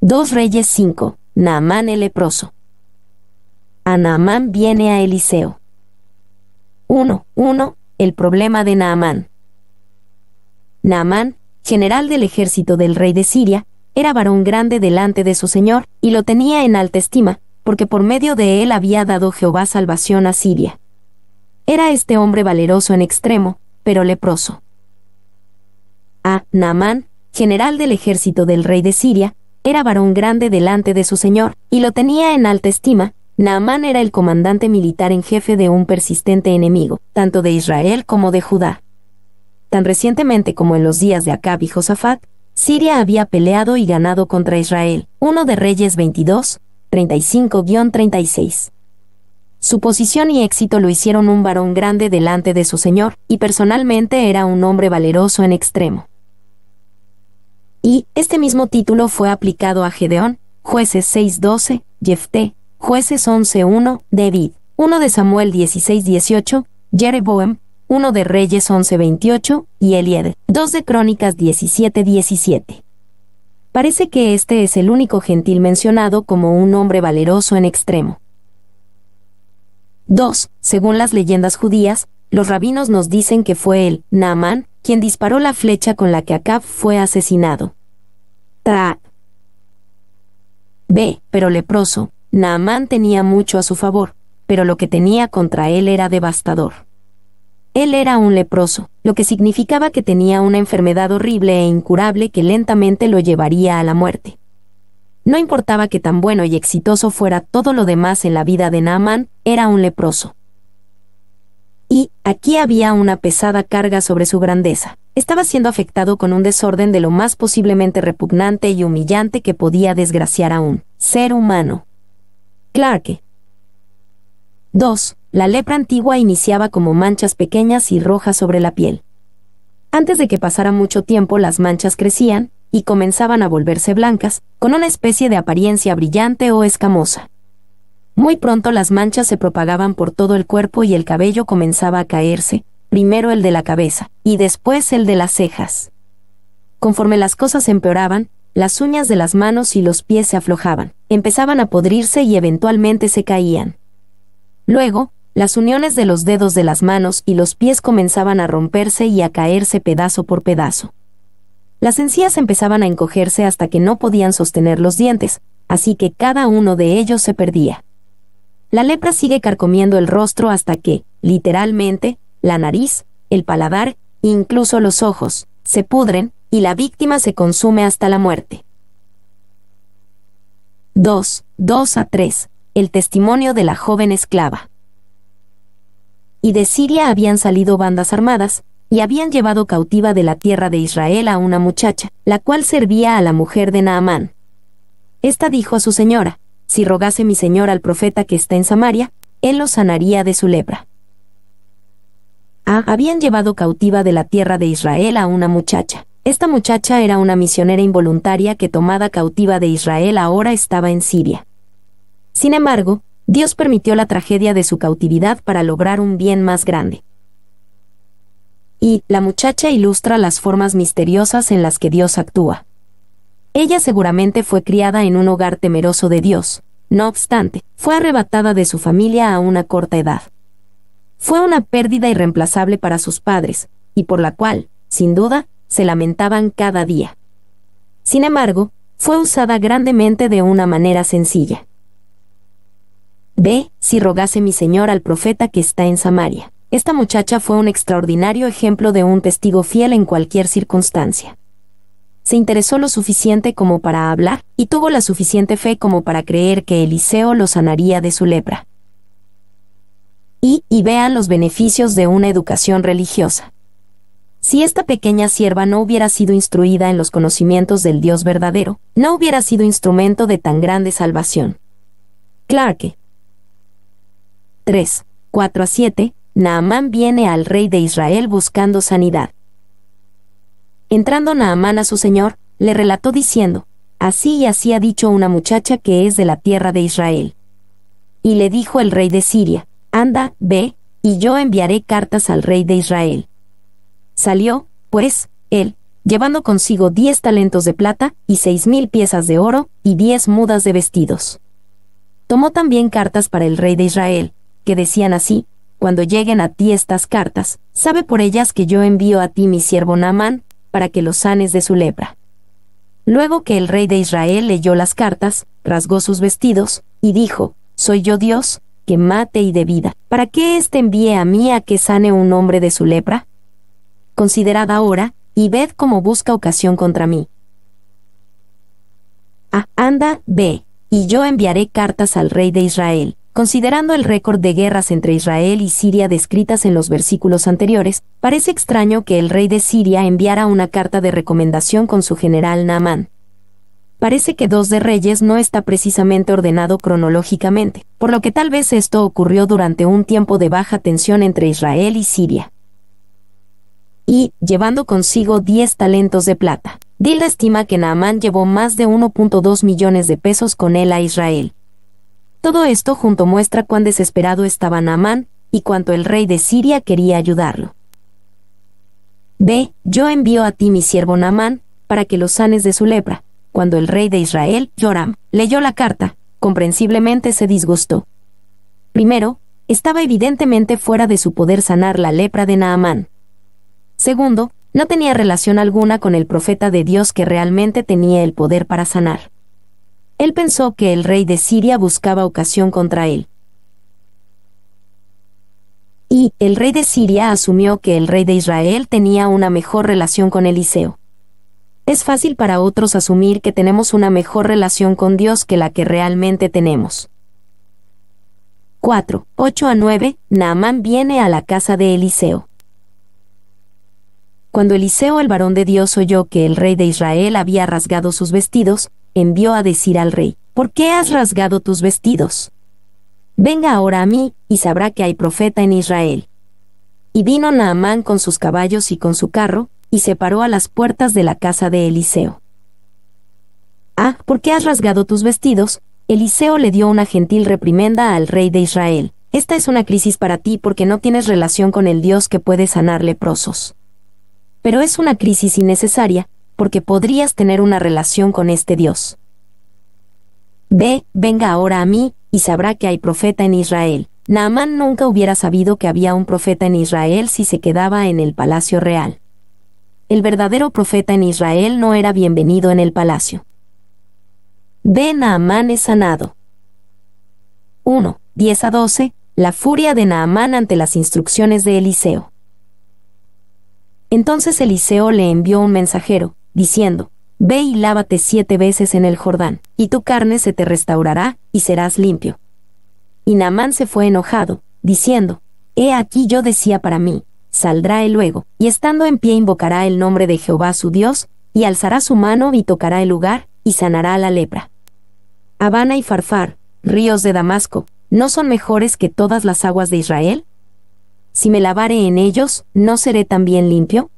2 Reyes 5. Naamán el leproso. A Naamán viene a Eliseo. 1. El problema de Naamán. Naamán, general del ejército del rey de Siria, era varón grande delante de su señor, y lo tenía en alta estima, porque por medio de él había dado Jehová salvación a Siria. Era este hombre valeroso en extremo, pero leproso. Naamán, general del ejército del rey de Siria, era varón grande delante de su señor, y lo tenía en alta estima. Naamán era el comandante militar en jefe de un persistente enemigo, tanto de Israel como de Judá. Tan recientemente como en los días de Acab y Josafat, Siria había peleado y ganado contra Israel. 1 de Reyes 22, 35-36. Su posición y éxito lo hicieron un varón grande delante de su señor, y personalmente era un hombre valeroso en extremo. Y este mismo título fue aplicado a Gedeón, Jueces 6:12, Jefté, Jueces 11:1, David, 1 de Samuel 16:18, Jeroboam, 1 de Reyes 11:28, y Elied, 2 de Crónicas 17:17. Parece que este es el único gentil mencionado como un hombre valeroso en extremo. 2. Según las leyendas judías, los rabinos nos dicen que fue él, Naamán, quien disparó la flecha con la que Acab fue asesinado. Pero leproso, Naamán tenía mucho a su favor, pero lo que tenía contra él era devastador. Él era un leproso, lo que significaba que tenía una enfermedad horrible e incurable que lentamente lo llevaría a la muerte. No importaba que tan bueno y exitoso fuera todo lo demás en la vida de Naamán, era un leproso. Y aquí había una pesada carga sobre su grandeza. Estaba siendo afectado con un desorden de lo más posiblemente repugnante y humillante que podía desgraciar a un ser humano. Clarke. 2. La lepra antigua iniciaba como manchas pequeñas y rojas sobre la piel. Antes de que pasara mucho tiempo, las manchas crecían y comenzaban a volverse blancas, con una especie de apariencia brillante o escamosa. Muy pronto las manchas se propagaban por todo el cuerpo y el cabello comenzaba a caerse, primero el de la cabeza, y después el de las cejas. Conforme las cosas empeoraban, las uñas de las manos y los pies se aflojaban, empezaban a podrirse y eventualmente se caían. Luego, las uniones de los dedos de las manos y los pies comenzaban a romperse y a caerse pedazo por pedazo. Las encías empezaban a encogerse hasta que no podían sostener los dientes, así que cada uno de ellos se perdía. La lepra sigue carcomiendo el rostro hasta que, literalmente, la nariz, el paladar, incluso los ojos, se pudren, y la víctima se consume hasta la muerte. 2:2-3. El testimonio de la joven esclava. Y de Siria habían salido bandas armadas, y habían llevado cautiva de la tierra de Israel a una muchacha, la cual servía a la mujer de Naamán. Esta dijo a su señora: si rogase mi señor al profeta que está en Samaria, él lo sanaría de su lepra. Habían llevado cautiva de la tierra de Israel a una muchacha. Esta muchacha era una misionera involuntaria que, tomada cautiva de Israel, ahora estaba en Siria. Sin embargo, Dios permitió la tragedia de su cautividad para lograr un bien más grande. Y la muchacha ilustra las formas misteriosas en las que Dios actúa. Ella seguramente fue criada en un hogar temeroso de Dios. No obstante, fue arrebatada de su familia a una corta edad. Fue una pérdida irreemplazable para sus padres, y por la cual, sin duda, se lamentaban cada día. Sin embargo, fue usada grandemente de una manera sencilla. Si rogase mi señor al profeta que está en Samaria. Esta muchacha fue un extraordinario ejemplo de un testigo fiel en cualquier circunstancia. Se interesó lo suficiente como para hablar, y tuvo la suficiente fe como para creer que Eliseo lo sanaría de su lepra. Y vean los beneficios de una educación religiosa. Si esta pequeña sierva no hubiera sido instruida en los conocimientos del Dios verdadero, no hubiera sido instrumento de tan grande salvación. Clarke. 3:4-7. Naamán viene al rey de Israel buscando sanidad. Entrando Naamán a su señor, le relató diciendo: así y así ha dicho una muchacha que es de la tierra de Israel. Y le dijo el rey de Siria: anda, ve, y yo enviaré cartas al rey de Israel. Salió, pues, él, llevando consigo 10 talentos de plata, y 6,000 piezas de oro, y 10 mudas de vestidos. Tomó también cartas para el rey de Israel, que decían así: cuando lleguen a ti estas cartas, sabe por ellas que yo envío a ti mi siervo Naamán, para que lo sanes de su lepra. Luego que el rey de Israel leyó las cartas, rasgó sus vestidos, y dijo: ¿Soy yo Dios, que mate y dé vida? ¿Para qué éste envíe a mí a que sane un hombre de su lepra? Considerad ahora, y ved cómo busca ocasión contra mí. Anda, ve, y yo enviaré cartas al rey de Israel. Considerando el récord de guerras entre Israel y Siria descritas en los versículos anteriores, parece extraño que el rey de Siria enviara una carta de recomendación con su general Naamán. Parece que 2 de Reyes no está precisamente ordenado cronológicamente, por lo que tal vez esto ocurrió durante un tiempo de baja tensión entre Israel y Siria. Y, llevando consigo 10 talentos de plata. Dila estima que Naamán llevó más de 1.2 millones de pesos con él a Israel. Todo esto junto muestra cuán desesperado estaba Naamán, y cuánto el rey de Siria quería ayudarlo. Ve, yo envío a ti mi siervo Naamán, para que lo sanes de su lepra. Cuando el rey de Israel, Joram, leyó la carta, comprensiblemente se disgustó. Primero, estaba evidentemente fuera de su poder sanar la lepra de Naamán. Segundo, no tenía relación alguna con el profeta de Dios que realmente tenía el poder para sanar. Él pensó que el rey de Siria buscaba ocasión contra él. Y el rey de Siria asumió que el rey de Israel tenía una mejor relación con Eliseo. Es fácil para otros asumir que tenemos una mejor relación con Dios que la que realmente tenemos. 4, 8-9, Naamán viene a la casa de Eliseo. Cuando Eliseo el varón de Dios oyó que el rey de Israel había rasgado sus vestidos, envió a decir al rey: ¿por qué has rasgado tus vestidos? Venga ahora a mí, y sabrá que hay profeta en Israel. Y vino Naamán con sus caballos y con su carro, y se paró a las puertas de la casa de Eliseo. ¿Por qué has rasgado tus vestidos? Eliseo le dio una gentil reprimenda al rey de Israel: esta es una crisis para ti porque no tienes relación con el Dios que puede sanar leprosos. Pero es una crisis innecesaria, porque podrías tener una relación con este Dios. Venga ahora a mí, y sabrá que hay profeta en Israel. Naamán nunca hubiera sabido que había un profeta en Israel si se quedaba en el palacio real. El verdadero profeta en Israel no era bienvenido en el palacio. Naamán es sanado. 1, 10-12, la furia de Naamán ante las instrucciones de Eliseo. Entonces Eliseo le envió un mensajero, diciendo: ve y lávate 7 veces en el Jordán, y tu carne se te restaurará, y serás limpio. Y Naamán se fue enojado, diciendo: he aquí yo decía para mí: saldrá él luego, y estando en pie invocará el nombre de Jehová su Dios, y alzará su mano y tocará el lugar, y sanará la lepra. Abana y Farfar, ríos de Damasco, ¿no son mejores que todas las aguas de Israel? Si me lavare en ellos, ¿no seré también limpio?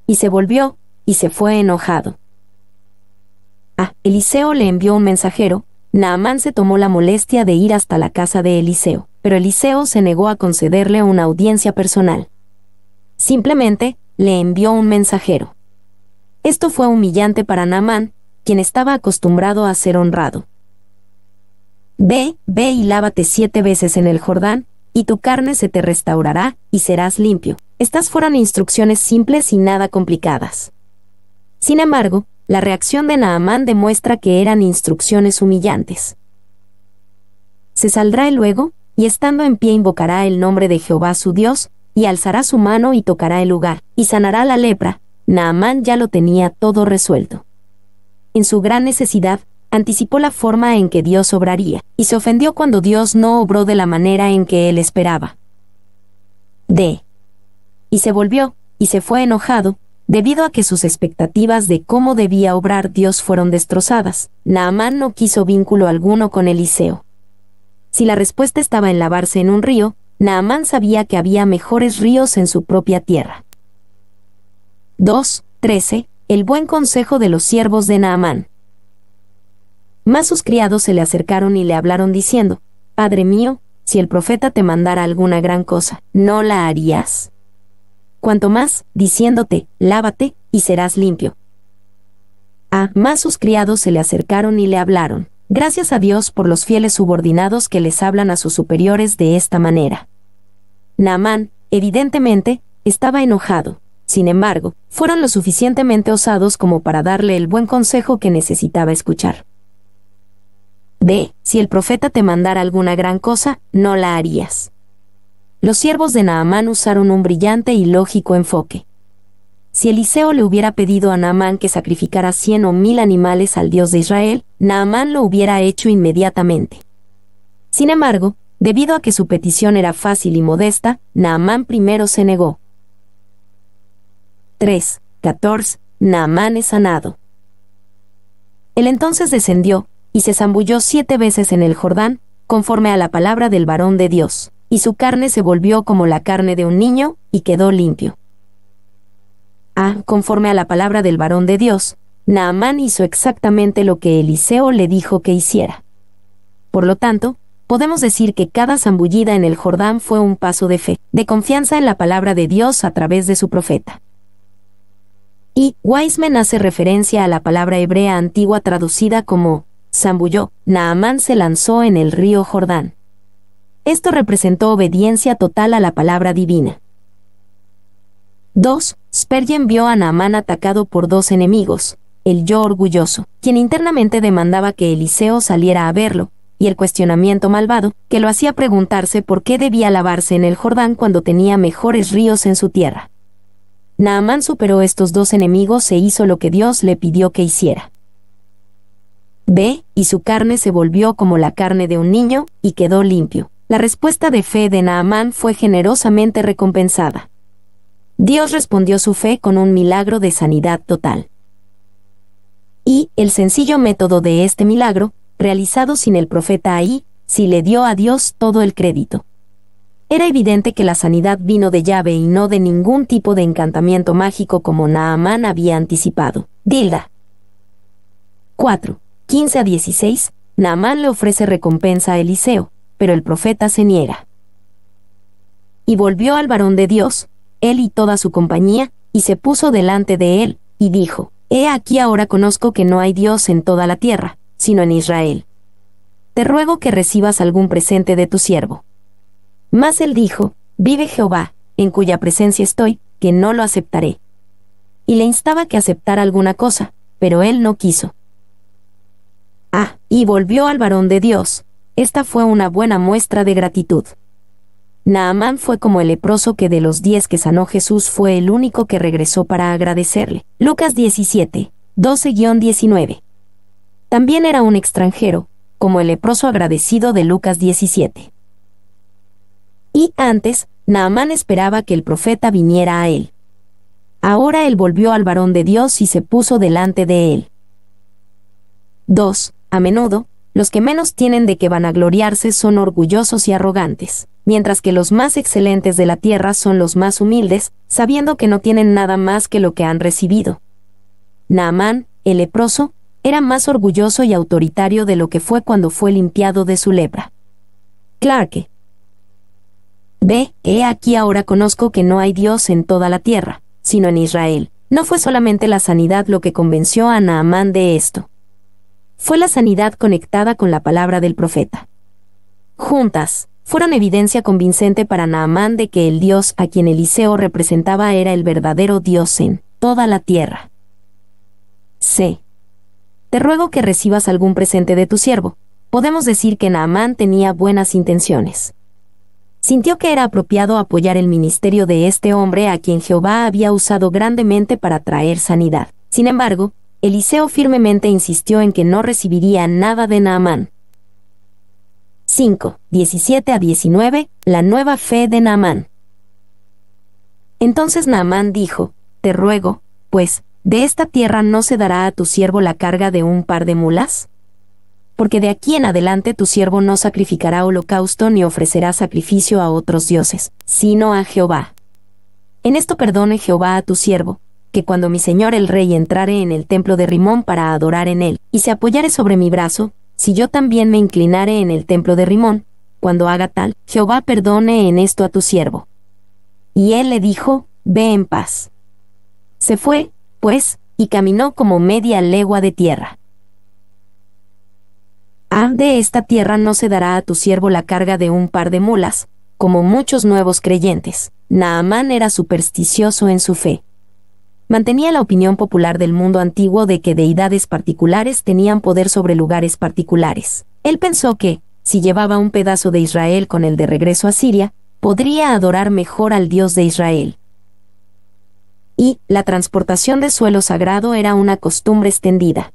Y se volvió, y se fue enojado. Eliseo le envió un mensajero. Naamán se tomó la molestia de ir hasta la casa de Eliseo, pero Eliseo se negó a concederle una audiencia personal. Simplemente, le envió un mensajero. Esto fue humillante para Naamán, quien estaba acostumbrado a ser honrado. Ve y lávate 7 veces en el Jordán, y tu carne se te restaurará, y serás limpio. Estas fueron instrucciones simples y nada complicadas. Sin embargo, la reacción de Naamán demuestra que eran instrucciones humillantes. Se saldrá él luego, y estando en pie invocará el nombre de Jehová su Dios, y alzará su mano y tocará el lugar, y sanará la lepra. Naamán ya lo tenía todo resuelto. En su gran necesidad, anticipó la forma en que Dios obraría, y se ofendió cuando Dios no obró de la manera en que él esperaba. Y se volvió, y se fue enojado, debido a que sus expectativas de cómo debía obrar Dios fueron destrozadas. Naamán no quiso vínculo alguno con Eliseo. Si la respuesta estaba en lavarse en un río, Naamán sabía que había mejores ríos en su propia tierra. 2:13, el buen consejo de los siervos de Naamán. Mas sus criados se le acercaron y le hablaron diciendo: Padre mío, si el profeta te mandara alguna gran cosa, ¿no la harías? Cuanto más, diciéndote: lávate, y serás limpio. Más sus criados se le acercaron y le hablaron. Gracias a Dios por los fieles subordinados que les hablan a sus superiores de esta manera. Naamán, evidentemente, estaba enojado. Sin embargo, fueron lo suficientemente osados como para darle el buen consejo que necesitaba escuchar. B. Si el profeta te mandara alguna gran cosa, no la harías. Los siervos de Naamán usaron un brillante y lógico enfoque. Si Eliseo le hubiera pedido a Naamán que sacrificara 100 o 1000 animales al Dios de Israel, Naamán lo hubiera hecho inmediatamente. Sin embargo, debido a que su petición era fácil y modesta, Naamán primero se negó. 3:14. Naamán es sanado. Él entonces descendió, y se zambulló 7 veces en el Jordán, conforme a la palabra del varón de Dios, y su carne se volvió como la carne de un niño, y quedó limpio. Conforme a la palabra del varón de Dios, Naamán hizo exactamente lo que Eliseo le dijo que hiciera. Por lo tanto, podemos decir que cada zambullida en el Jordán fue un paso de fe, de confianza en la palabra de Dios a través de su profeta. Y Wiseman hace referencia a la palabra hebrea antigua traducida como zambulló. Naamán se lanzó en el río Jordán. Esto representó obediencia total a la palabra divina. 2. Spurgeon vio a Naamán atacado por 2 enemigos, el yo orgulloso, quien internamente demandaba que Eliseo saliera a verlo, y el cuestionamiento malvado, que lo hacía preguntarse por qué debía lavarse en el Jordán cuando tenía mejores ríos en su tierra. Naamán superó estos 2 enemigos e hizo lo que Dios le pidió que hiciera. B. Y su carne se volvió como la carne de un niño, y quedó limpio. La respuesta de fe de Naamán fue generosamente recompensada. Dios respondió su fe con un milagro de sanidad total. Y el sencillo método de este milagro, realizado sin el profeta ahí, sí le dio a Dios todo el crédito. Era evidente que la sanidad vino de Yahvé y no de ningún tipo de encantamiento mágico como Naamán había anticipado. Dilda. 4:15-16. Naamán le ofrece recompensa a Eliseo, pero el profeta se niega. Y volvió al varón de Dios, él y toda su compañía, y se puso delante de él, y dijo: He aquí ahora conozco que no hay Dios en toda la tierra, sino en Israel. Te ruego que recibas algún presente de tu siervo. Mas él dijo: Vive Jehová, en cuya presencia estoy, que no lo aceptaré. Y le instaba que aceptara alguna cosa, pero él no quiso. Y volvió al varón de Dios. Esta fue una buena muestra de gratitud. Naamán fue como el leproso que de los 10 que sanó Jesús fue el único que regresó para agradecerle. Lucas 17:12-19. También era un extranjero, como el leproso agradecido de Lucas 17. Y antes, Naamán esperaba que el profeta viniera a él. Ahora él volvió al varón de Dios y se puso delante de él. 2. A menudo, los que menos tienen de qué vanagloriarse son orgullosos y arrogantes, mientras que los más excelentes de la tierra son los más humildes, sabiendo que no tienen nada más que lo que han recibido. Naamán, el leproso, era más orgulloso y autoritario de lo que fue cuando fue limpiado de su lepra. Clarke. B. He aquí ahora conozco que no hay Dios en toda la tierra, sino en Israel. No fue solamente la sanidad lo que convenció a Naamán de esto. Fue la sanidad conectada con la palabra del profeta. Juntas, fueron evidencia convincente para Naamán de que el Dios a quien Eliseo representaba era el verdadero Dios en toda la tierra. C. Te ruego que recibas algún presente de tu siervo. Podemos decir que Naamán tenía buenas intenciones. Sintió que era apropiado apoyar el ministerio de este hombre a quien Jehová había usado grandemente para traer sanidad. Sin embargo, Eliseo firmemente insistió en que no recibiría nada de Naamán. 5:17-19. La nueva fe de Naamán. Entonces Naamán dijo: Te ruego, pues, ¿de esta tierra no se dará a tu siervo la carga de un par de mulas? Porque de aquí en adelante tu siervo no sacrificará holocausto ni ofrecerá sacrificio a otros dioses, sino a Jehová. En esto perdone Jehová a tu siervo, que cuando mi señor el rey entrare en el templo de Rimón para adorar en él, y se apoyare sobre mi brazo, si yo también me inclinare en el templo de Rimón, cuando haga tal, Jehová perdone en esto a tu siervo. Y él le dijo: Ve en paz. Se fue, pues, y caminó como media legua de tierra. De esta tierra no se dará a tu siervo la carga de un par de mulas, como muchos nuevos creyentes. Naamán era supersticioso en su fe. Mantenía la opinión popular del mundo antiguo de que deidades particulares tenían poder sobre lugares particulares. Él pensó que, si llevaba un pedazo de Israel con él de regreso a Siria, podría adorar mejor al Dios de Israel. Y la transportación de suelo sagrado era una costumbre extendida.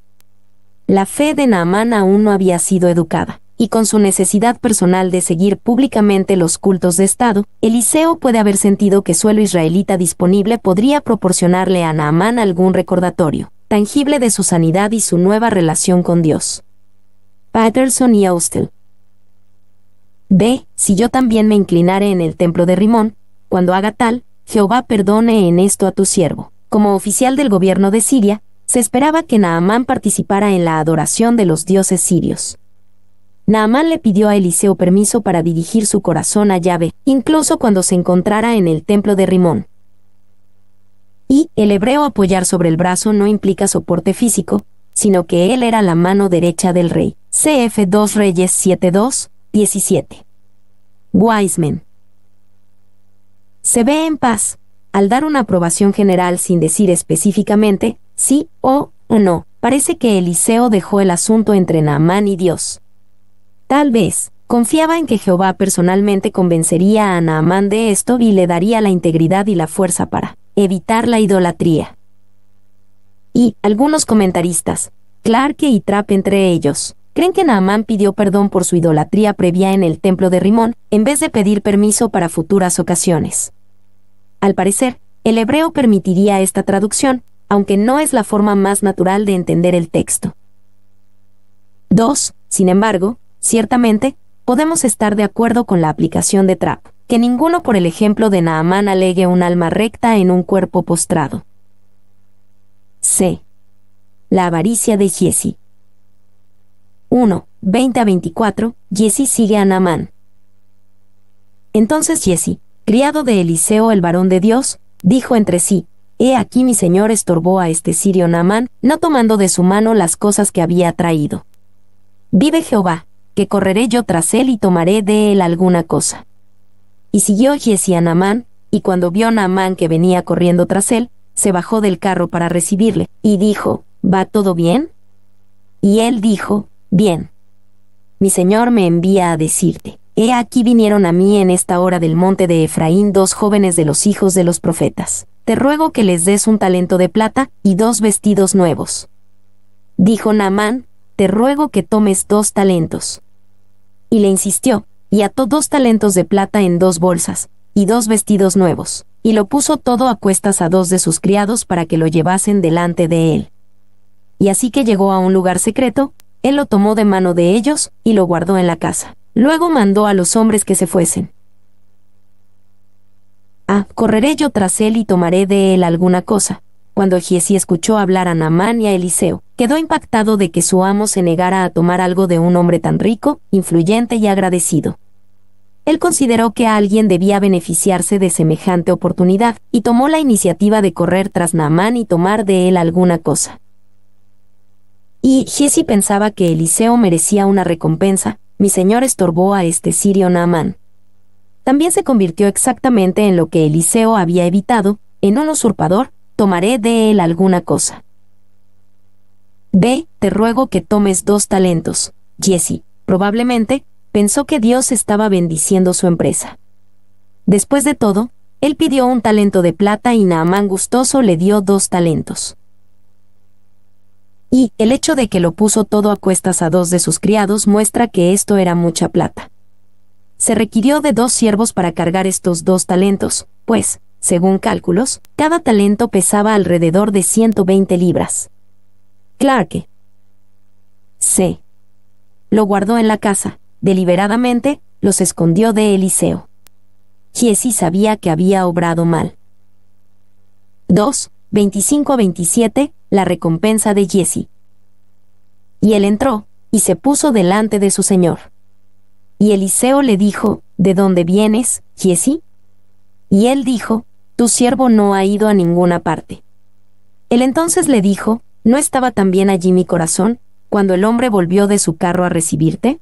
La fe de Naamán aún no había sido educada, y con su necesidad personal de seguir públicamente los cultos de Estado, Eliseo puede haber sentido que suelo israelita disponible podría proporcionarle a Naamán algún recordatorio tangible de su sanidad y su nueva relación con Dios. Patterson y Austell. Si yo también me inclinare en el templo de Rimón, cuando haga tal, Jehová perdone en esto a tu siervo. Como oficial del gobierno de Siria, se esperaba que Naamán participara en la adoración de los dioses sirios. Naamán le pidió a Eliseo permiso para dirigir su corazón a Yahvé, incluso cuando se encontrara en el templo de Rimón. Y el hebreo apoyar sobre el brazo no implica soporte físico, sino que él era la mano derecha del rey. Cf. 2 Reyes 7:2, 17. Wiseman. Se ve en paz, al dar una aprobación general sin decir específicamente sí o no. Parece que Eliseo dejó el asunto entre Naamán y Dios. Tal vez, confiaba en que Jehová personalmente convencería a Naamán de esto y le daría la integridad y la fuerza para evitar la idolatría. Y algunos comentaristas, Clarke y Trapp entre ellos, creen que Naamán pidió perdón por su idolatría previa en el templo de Rimón, en vez de pedir permiso para futuras ocasiones. Al parecer, el hebreo permitiría esta traducción, aunque no es la forma más natural de entender el texto. 2. Sin embargo, ciertamente, podemos estar de acuerdo con la aplicación de Trapp, que ninguno por el ejemplo de Naamán alegue un alma recta en un cuerpo postrado. C. La avaricia de Giezi. 1. 20-24, Giezi sigue a Naamán. Entonces Giezi, criado de Eliseo el varón de Dios, dijo entre sí: He aquí mi señor estorbó a este sirio Naamán, no tomando de su mano las cosas que había traído. Vive Jehová, que correré yo tras él y tomaré de él alguna cosa. Y siguió Giezi a Naamán, y cuando vio Naamán que venía corriendo tras él, se bajó del carro para recibirle, y dijo: ¿Va todo bien? Y él dijo: Bien. Mi señor me envía a decirte: He aquí vinieron a mí en esta hora del monte de Efraín 2 jóvenes de los hijos de los profetas. Te ruego que les des un talento de plata y 2 vestidos nuevos. Dijo Naamán: Te ruego que tomes 2 talentos. Y le insistió, y ató 2 talentos de plata en 2 bolsas, y 2 vestidos nuevos, y lo puso todo a cuestas a 2 de sus criados para que lo llevasen delante de él. Y así que llegó a un lugar secreto, él lo tomó de mano de ellos, y lo guardó en la casa. Luego mandó a los hombres que se fuesen. Correré yo tras él y tomaré de él alguna cosa. Cuando Giezi escuchó hablar a Naamán y a Eliseo, quedó impactado de que su amo se negara a tomar algo de un hombre tan rico, influyente y agradecido. Él consideró que alguien debía beneficiarse de semejante oportunidad, y tomó la iniciativa de correr tras Naamán y tomar de él alguna cosa. Y Giezi pensaba que Eliseo merecía una recompensa. Mi señor estorbó a este sirio Naamán. También se convirtió exactamente en lo que Eliseo había evitado, en un usurpador. Tomaré de él alguna cosa. Te ruego que tomes 2 talentos. Giezi, probablemente, pensó que Dios estaba bendiciendo su empresa. Después de todo, él pidió un talento de plata y Naamán gustoso le dio 2 talentos. Y el hecho de que lo puso todo a cuestas a 2 de sus criados muestra que esto era mucha plata. Se requirió de 2 siervos para cargar estos 2 talentos, pues, según cálculos, cada talento pesaba alrededor de 120 libras. Clarke. C. Lo guardó en la casa, deliberadamente, los escondió de Eliseo. Giezi sabía que había obrado mal. 2. 25-27, la recompensa de Giezi. Y él entró, y se puso delante de su señor. Y Eliseo le dijo: ¿De dónde vienes, Giezi? Y él dijo: Tu siervo no ha ido a ninguna parte. Él entonces le dijo, ¿no estaba también allí mi corazón, cuando el hombre volvió de su carro a recibirte?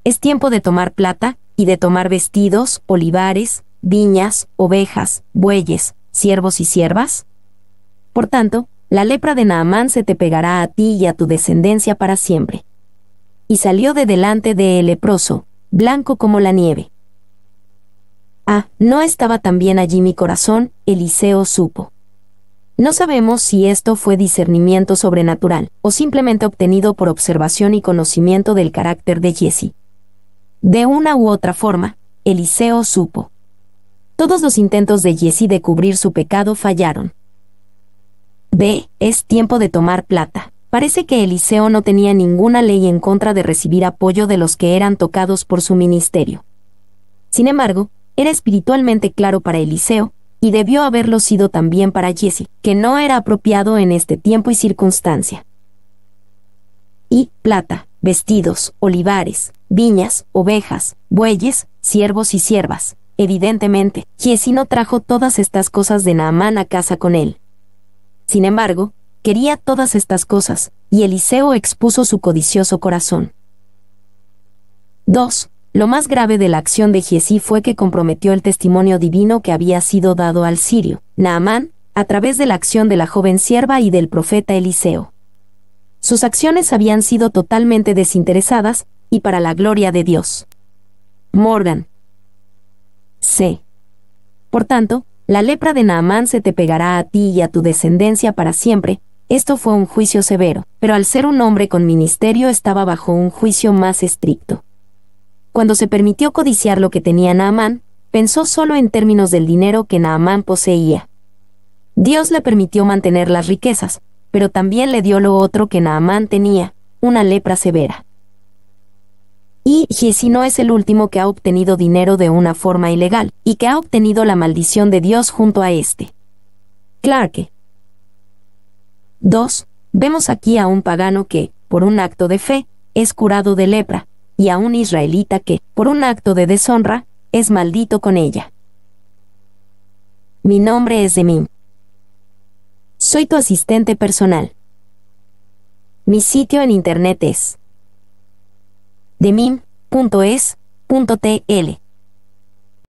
Es tiempo de tomar plata, y de tomar vestidos, olivares, viñas, ovejas, bueyes, siervos y siervas. Por tanto, la lepra de Naamán se te pegará a ti y a tu descendencia para siempre. Y salió de delante de el leproso, blanco como la nieve. Ah, ¿no estaba también allí mi corazón? Eliseo supo. No sabemos si esto fue discernimiento sobrenatural, o simplemente obtenido por observación y conocimiento del carácter de Giezi. De una u otra forma, Eliseo supo. Todos los intentos de Giezi de cubrir su pecado fallaron. B. Es tiempo de tomar plata. Parece que Eliseo no tenía ninguna ley en contra de recibir apoyo de los que eran tocados por su ministerio. Sin embargo, era espiritualmente claro para Eliseo, y debió haberlo sido también para Giezi, que no era apropiado en este tiempo y circunstancia. Y plata, vestidos, olivares, viñas, ovejas, bueyes, siervos y siervas. Evidentemente, Giezi no trajo todas estas cosas de Naamán a casa con él. Sin embargo, quería todas estas cosas, y Eliseo expuso su codicioso corazón. 2. Lo más grave de la acción de Giezi fue que comprometió el testimonio divino que había sido dado al sirio, Naamán, a través de la acción de la joven sierva y del profeta Eliseo. Sus acciones habían sido totalmente desinteresadas, y para la gloria de Dios. Morgan. C. Por tanto, la lepra de Naamán se te pegará a ti y a tu descendencia para siempre. Esto fue un juicio severo, pero al ser un hombre con ministerio estaba bajo un juicio más estricto. Cuando se permitió codiciar lo que tenía Naamán, pensó solo en términos del dinero que Naamán poseía. Dios le permitió mantener las riquezas, pero también le dio lo otro que Naamán tenía, una lepra severa. Y Giezi no es el último que ha obtenido dinero de una forma ilegal, y que ha obtenido la maldición de Dios junto a este. Clarke. 2. Vemos aquí a un pagano que, por un acto de fe, es curado de lepra, y a un israelita que, por un acto de deshonra, es maldito con ella. Mi nombre es Demim. Soy tu asistente personal. Mi sitio en internet es demim.es.tl